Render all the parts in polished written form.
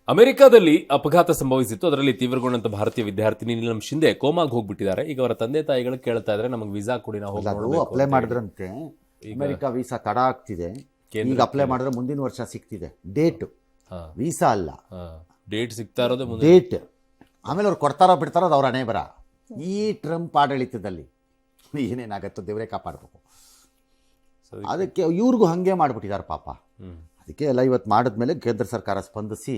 ಅಮೆರಿಕಾದಲ್ಲಿ ಅಪಘಾತ ಸಂಭವಿಸಿತ್ತು. ಅದರಲ್ಲಿ ತೀವ್ರಗೊಂಡಂತ ಭಾರತೀಯ ವಿದ್ಯಾರ್ಥಿನಿ ನೀಲಂ ಶಿಂದೆ ಕೋಮಾಗಿ ಹೋಗ್ಬಿಟ್ಟಿದ್ದಾರೆ. ಈಗ ಅವರ ತಂದೆ ತಾಯಿಗಳು ಕೇಳ್ತಾ ಇದ್ರೆ ನಮಗೆ ವೀಸಾ ಕೊಡಿ, ನಾವು ಅಪ್ಲೈ ಮಾಡಿದ್ರಂತೆ. ಅಮೆರಿಕ ವೀಸಾ ತಡ ಆಗ್ತಿದೆ. ಈಗ ಅಪ್ಲೈ ಮಾಡಿದ್ರೆ ಮುಂದಿನ ವರ್ಷ ಸಿಗ್ತಿದೆ ಡೇಟ್, ವೀಸಾ ಅಲ್ಲ, ಡೇಟ್ ಸಿಗ್ತಾ ಇರೋದೇ ಡೇಟ್. ಆಮೇಲೆ ಅವ್ರು ಕೊಡ್ತಾರೋ ಬಿಡ್ತಾರೋ ಅದು ಅವ್ರ ಹಣೆ ಬರ. ಈ ಟ್ರಂಪ್ ಆಡಳಿತದಲ್ಲಿ ಏನೇನಾಗತ್ತೋ ದೇವರೇ ಕಾಪಾಡಬೇಕು. ಅದಕ್ಕೆ ಇವ್ರಿಗೂ ಹಾಗೆ ಮಾಡಿಬಿಟ್ಟಿದ್ದಾರೆ ಪಾಪ. ಅದಕ್ಕೆ ಎಲ್ಲ ಇವತ್ತು ಮಾಡಿದ್ಮೇಲೆ ಕೇಂದ್ರ ಸರ್ಕಾರ ಸ್ಪಂದಿಸಿ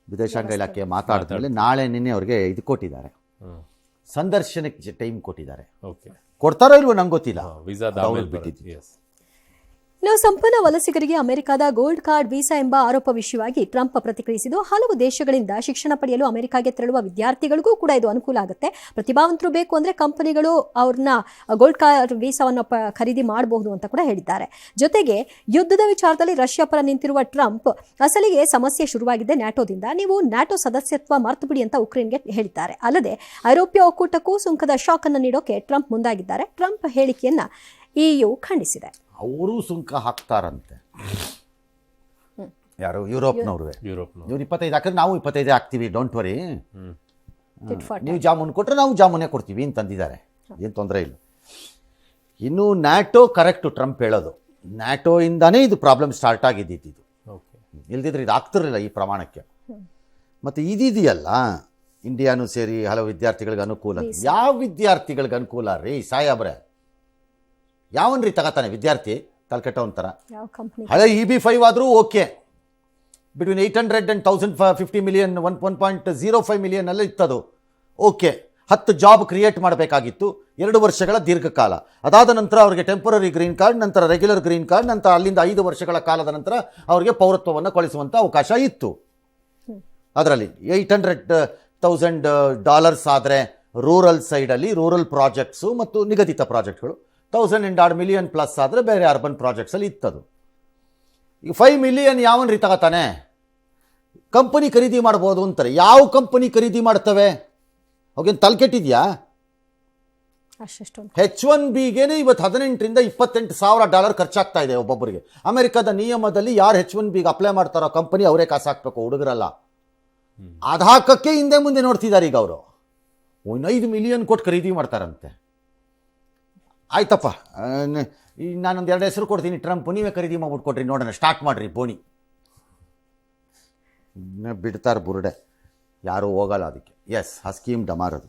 ವಿದೇಶಾಂಗ ಇಲಾಖೆ ಮಾತಾಡಿದ್ಮೇಲೆ ನಾಳೆ ನಿನ್ನೆ ಅವ್ರಿಗೆ ಇದು ಕೊಟ್ಟಿದ್ದಾರೆ, ಸಂದರ್ಶನಕ್ಕೆ ಟೈಮ್ ಕೊಟ್ಟಿದ್ದಾರೆ. ಕೊಡ್ತಾರೋ ಇಲ್ವೋ ನಂಗೆ ಗೊತ್ತಿಲ್ಲ. ಇನ್ನು ಸಂಪನ್ನ ವಲಸಿಗರಿಗೆ ಅಮೆರಿಕದ ಗೋಲ್ಡ್ ಕಾರ್ಡ್ ವೀಸಾ ಎಂಬ ಆರೋಪ ವಿಷಯವಾಗಿ ಟ್ರಂಪ್ ಪ್ರತಿಕ್ರಿಯಿಸಿದ್ದು, ಹಲವು ದೇಶಗಳಿಂದ ಶಿಕ್ಷಣ ಪಡೆಯಲು ಅಮೆರಿಕಾಗೆ ತೆರಳುವ ವಿದ್ಯಾರ್ಥಿಗಳಿಗೂ ಕೂಡ ಇದು ಅನುಕೂಲ ಆಗುತ್ತೆ. ಪ್ರತಿಭಾವಂತರು ಬೇಕು ಅಂದ್ರೆ ಕಂಪನಿಗಳು ಅವ್ರನ್ನ ಗೋಲ್ಡ್ ಕಾರ್ಡ್ ವೀಸಾವನ್ನು ಖರೀದಿ ಮಾಡಬಹುದು ಅಂತ ಕೂಡ ಹೇಳಿದ್ದಾರೆ. ಜೊತೆಗೆ ಯುದ್ಧದ ವಿಚಾರದಲ್ಲಿ ರಷ್ಯಾ ಪರ ನಿಂತಿರುವ ಟ್ರಂಪ್ ಅಸಲಿಗೆ ಸಮಸ್ಯೆ ಶುರುವಾಗಿದೆ ನ್ಯಾಟೋದಿಂದ, ನೀವು ನ್ಯಾಟೋ ಸದಸ್ಯತ್ವ ಮರ್ತು ಬಿಡಿ ಅಂತ ಉಕ್ರೇನ್ಗೆ ಹೇಳಿದ್ದಾರೆ. ಅಲ್ಲದೆ ಐರೋಪ್ಯ ಒಕ್ಕೂಟಕ್ಕೂ ಸುಂಕದ ಶಾಕ್ ಅನ್ನು ನೀಡೋಕೆ ಟ್ರಂಪ್ ಮುಂದಾಗಿದ್ದಾರೆ. ಟ್ರಂಪ್ ಹೇಳಿಕೆಯನ್ನ EU ಖಂಡಿಸಿದೆ. ಅವರು ಸುಂಕ ಹಾಕ್ತಾರಂತೆ, ಯಾರು ಯುರೋಪ್ನವ್ರು. ಇವ್ರು 25 ಹಾಕಿದ್ರೆ ನಾವು 25 ಹಾಕ್ತೀವಿ, ಡೋಂಟ್ ವರಿ, ನೀವು ಜಾಮೂನ್ ಕೊಟ್ಟರೆ ನಾವು ಜಾಮೂನೇ ಕೊಡ್ತೀವಿ ಅಂತಂದಿದ್ದಾರೆ. ಏನು ತೊಂದರೆ ಇಲ್ಲ. ಇನ್ನು ನ್ಯಾಟೋ ಕರೆಕ್ಟು ಟ್ರಂಪ್ ಹೇಳೋದು, ನ್ಯಾಟೋ ಇಂದಾನೇ ಇದು ಪ್ರಾಬ್ಲಮ್ ಸ್ಟಾರ್ಟ್ ಆಗಿದ್ದಿದ್ದು. ಇಲ್ದಿದ್ರೆ ಇದು ಆಗ್ತಿರಲಿಲ್ಲ ಈ ಪ್ರಮಾಣಕ್ಕೆ. ಮತ್ತು ಇದಿದೆಯಲ್ಲ, ಇಂಡಿಯಾನು ಸೇರಿ ಹಲವು ವಿದ್ಯಾರ್ಥಿಗಳಿಗೆ ಅನುಕೂಲ. ಯಾವ ವಿದ್ಯಾರ್ಥಿಗಳಿಗೆ ಅನುಕೂಲ ರೀ ಸಾಯಾಬ್ರೆ? ಯಾವನ್ರಿ ತಗೋತಾನೆ ವಿದ್ಯಾರ್ಥಿ ತಲೆಕೆಟ್ಟ ಒಂಥರ. ಹಳೆ EB-5 ಆದರೂ okay, between 800 and 1050 million 1.05 million ಎಲ್ಲ ಇತ್ತದು ಓಕೆ. 10 ಜಾಬ್ ಕ್ರಿಯೇಟ್ ಮಾಡಬೇಕಾಗಿತ್ತು, 2 ವರ್ಷಗಳ ದೀರ್ಘಕಾಲ. ಅದಾದ ನಂತರ ಅವರಿಗೆ ಟೆಂಪರರಿ ಗ್ರೀನ್ ಕಾರ್ಡ್, ನಂತರ ರೆಗ್ಯುಲರ್ ಗ್ರೀನ್ ಕಾರ್ಡ್, ನಂತರ ಅಲ್ಲಿಂದ 5 ವರ್ಷಗಳ ಕಾಲದ ನಂತರ ಅವರಿಗೆ ಪೌರತ್ವವನ್ನು ಕಳಿಸುವಂಥ ಅವಕಾಶ ಇತ್ತು. ಅದರಲ್ಲಿ $800,000 ಆದರೆ ರೂರಲ್ ಸೈಡಲ್ಲಿ ರೂರಲ್ ಪ್ರಾಜೆಕ್ಟ್ಸು ಮತ್ತು ನಿಗದಿತ ಪ್ರಾಜೆಕ್ಟ್ಗಳು, 1,000 ಮಿಲಿಯನ್ ಪ್ಲಸ್ ಆದರೆ ಬೇರೆ ಅರ್ಬನ್ ಪ್ರಾಜೆಕ್ಟ್ಸಲ್ಲಿ ಇತ್ತದು. ಈಗ 5 ಮಿಲಿಯನ್ ಯಾವನ್ರಿ ತಗೋತಾನೆ? ಕಂಪನಿ ಖರೀದಿ ಮಾಡ್ಬೋದು ಅಂತಾರೆ. ಯಾವ ಕಂಪನಿ ಖರೀದಿ ಮಾಡ್ತವೆ? ಅವಾಗೇನು ತಲೆಕೆಟ್ಟಿದ್ಯಾ? H1Bಗೇನೆ ಇವತ್ತು $18,000-28,000 ಖರ್ಚಾಗ್ತಾ ಇದೆ ಒಬ್ಬೊಬ್ಬರಿಗೆ. ಅಮೆರಿಕದ ನಿಯಮದಲ್ಲಿ ಯಾರು H1Bಗೆ ಅಪ್ಲೈ ಮಾಡ್ತಾರೋ ಕಂಪನಿ ಅವರೇ ಕಾಸು ಹಾಕಬೇಕು, ಹುಡುಗರಲ್ಲ. ಅದು ಹಾಕಕ್ಕೆ ಹಿಂದೆ ಮುಂದೆ ನೋಡ್ತಿದ್ದಾರೆ. ಈಗ ಅವರು 5 ಮಿಲಿಯನ್ ಕೊಟ್ಟು ಖರೀದಿ ಮಾಡ್ತಾರಂತೆ. ಆಯ್ತಪ್ಪ, ನಾನೊಂದು 2 ಹೆಸರು ಕೊಡ್ತೀನಿ, ಟ್ರಂಪ್ ನೀವೇ ಖರೀದಿ ಮಾಡ್ಬಿಟ್ಟು ಕೊಡ್ರಿ, ನೋಡೋಣ, ಸ್ಟಾರ್ಟ್ ಮಾಡಿರಿ ಬೋಣಿ. ಬಿಡ್ತಾರೆ ಬುರುಡೆ, ಯಾರೂ ಹೋಗಲ್ಲ ಅದಕ್ಕೆ. ಎಸ್, ಆ ಸ್ಕೀಮ್ ಡಮಾರದು.